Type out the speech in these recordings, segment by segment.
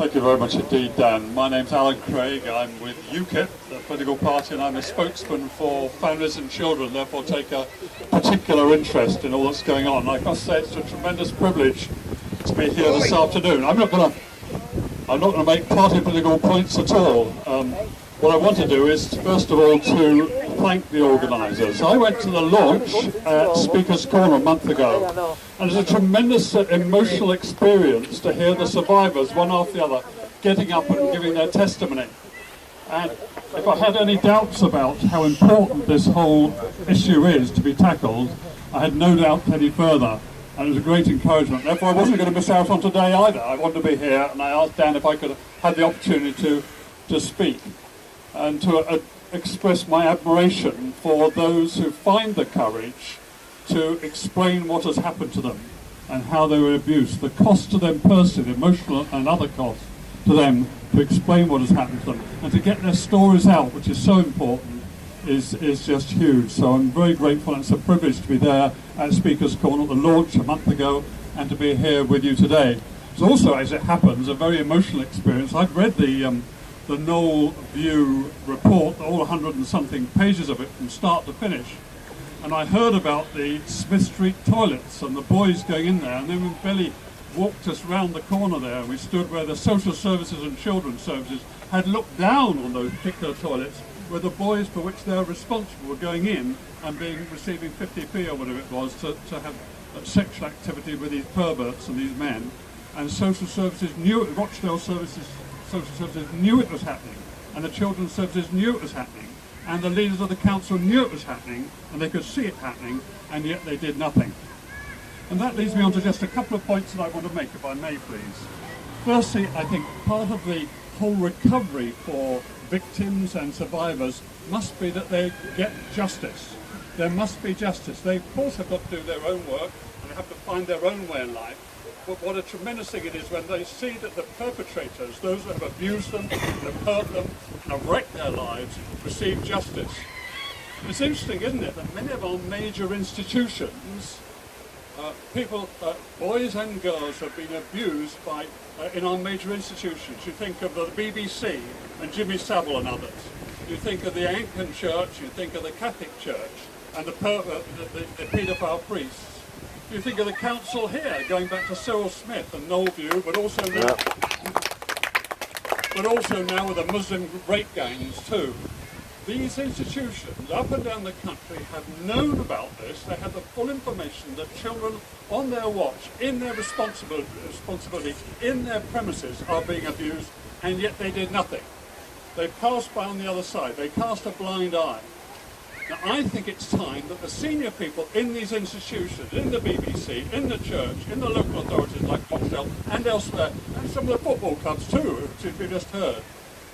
Thank you very much indeed, Dan. My name's Alan Craig. I'm with UKIP, the political party, and I'm a spokesman for families and children, therefore take a particular interest in all that's going on. I must say it's a tremendous privilege to be here this afternoon. I'm not going to make party political points at all. What I want to do is, first of all, to thank the organisers. I went to the launch at Speaker's Corner a month ago, and it's a tremendous emotional experience to hear the survivors, one after the other, getting up and giving their testimony. And if I had any doubts about how important this whole issue is to be tackled, I had no doubt any further. And it was a great encouragement. Therefore, I wasn't going to miss out on today either. I wanted to be here, and I asked Dan if I could have the opportunity to speak and to express my admiration for those who find the courage to explain what has happened to them and how they were abused. The cost to them personally, emotional and other costs to them, to explain what has happened to them and to get their stories out, which is so important, is just huge. So I'm very grateful, and it's a privilege to be there at Speaker's Corner at the launch a month ago and to be here with you today. It's also, as it happens, a very emotional experience. I've read the Knoll View report, all 100 and something pages of it from start to finish, and I heard about the Smith Street toilets and the boys going in there, and then when Billy walked us round the corner there and we stood where the social services and children's services had looked down on those particular toilets where the boys for which they're responsible were going in and receiving 50p or whatever it was to have sexual activity with these perverts and these men, and social services knew it, Rochdale social services knew it was happening, and the children's services knew it was happening, and the leaders of the council knew it was happening, and they could see it happening, and yet they did nothing. And that leads me on to just a couple of points that I want to make, if I may, please. Firstly, I think part of the whole recovery for victims and survivors must be that they get justice. There must be justice. They, of course, have got to do their own work, and they have to find their own way in life. But what a tremendous thing it is when they see that the perpetrators, those that have abused them, have hurt them, and have wrecked their lives, receive justice. It's interesting, isn't it, that many of our major institutions, boys and girls have been abused in our major institutions. You think of the BBC and Jimmy Savile and others. You think of the Anglican Church, you think of the Catholic Church, and the paedophile priests. You think of the council here, going back to Cyril Smith and Knoll View, but also now with the Muslim rape gangs too. These institutions up and down the country have known about this. They have the full information that children on their watch, in their responsibility, in their premises are being abused, and yet they did nothing. They passed by on the other side. They cast a blind eye. Now, I think it's time that the senior people in these institutions, in the BBC, in the church, in the local authorities like Rochdale and elsewhere, and some of the football clubs too, which we just heard,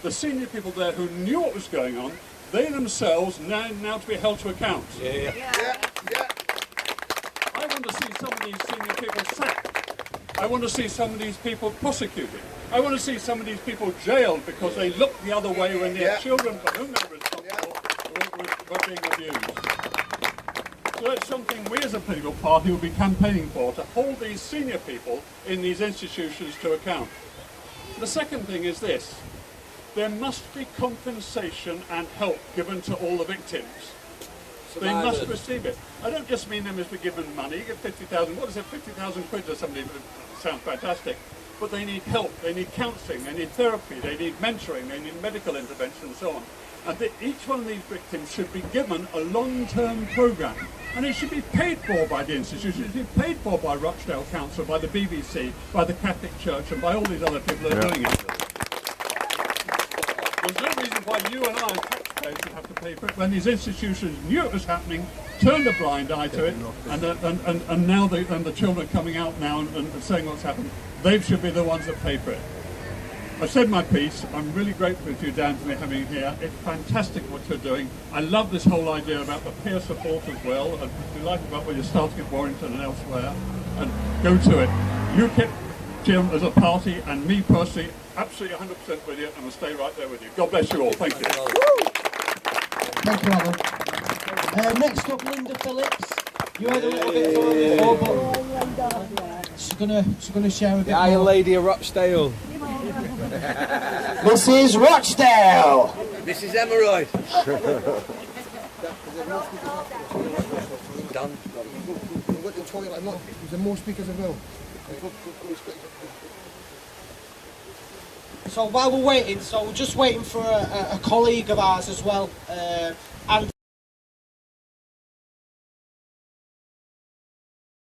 the senior people there who knew what was going on, they themselves now to be held to account. Yeah. I want to see some of these senior people sacked. I want to see some of these people prosecuted. I want to see some of these people jailed because they looked the other way when their children, for whom they were responsible, were being abused. So that's something we as a political party will be campaigning for, to hold these senior people in these institutions to account. The second thing is this: there must be compensation and help given to all the victims. They must receive it. I don't just mean they must be given money. You get 50,000, what is it, 50,000 quid or something, sounds fantastic. But they need help, they need counselling, they need therapy, they need mentoring, they need medical intervention and so on. And each one of these victims should be given a long-term programme. And it should be paid for by the institution. It should be paid for by Rochdale Council, by the BBC, by the Catholic Church, and by all these other people that are doing it. There's no reason why you and I, as taxpayers, should have to pay for it when these institutions knew it was happening, turned a blind eye to it, and now the children are coming out now and saying what's happened. They should be the ones that pay for it. I've said my piece. I'm really grateful to you, Dan, for me having you here. It's fantastic what you're doing. I love this whole idea about the peer support as well, and we like about when you're starting at Warrington and elsewhere. And go to it. UKIP, Jim, as a party, and me personally, absolutely 100% with you, and I'll stay right there with you. God bless you all. Thank you. Thank you, Alan. Next up, Linda Phillips. You heard a little bit before, but she's gonna share a bit. The Iron Lady of Rochdale. This is Rochdale. This is Emerald. Done. I've got the toilet. There's more speakers as well. So while we're waiting, so we're just waiting for a colleague of ours as well.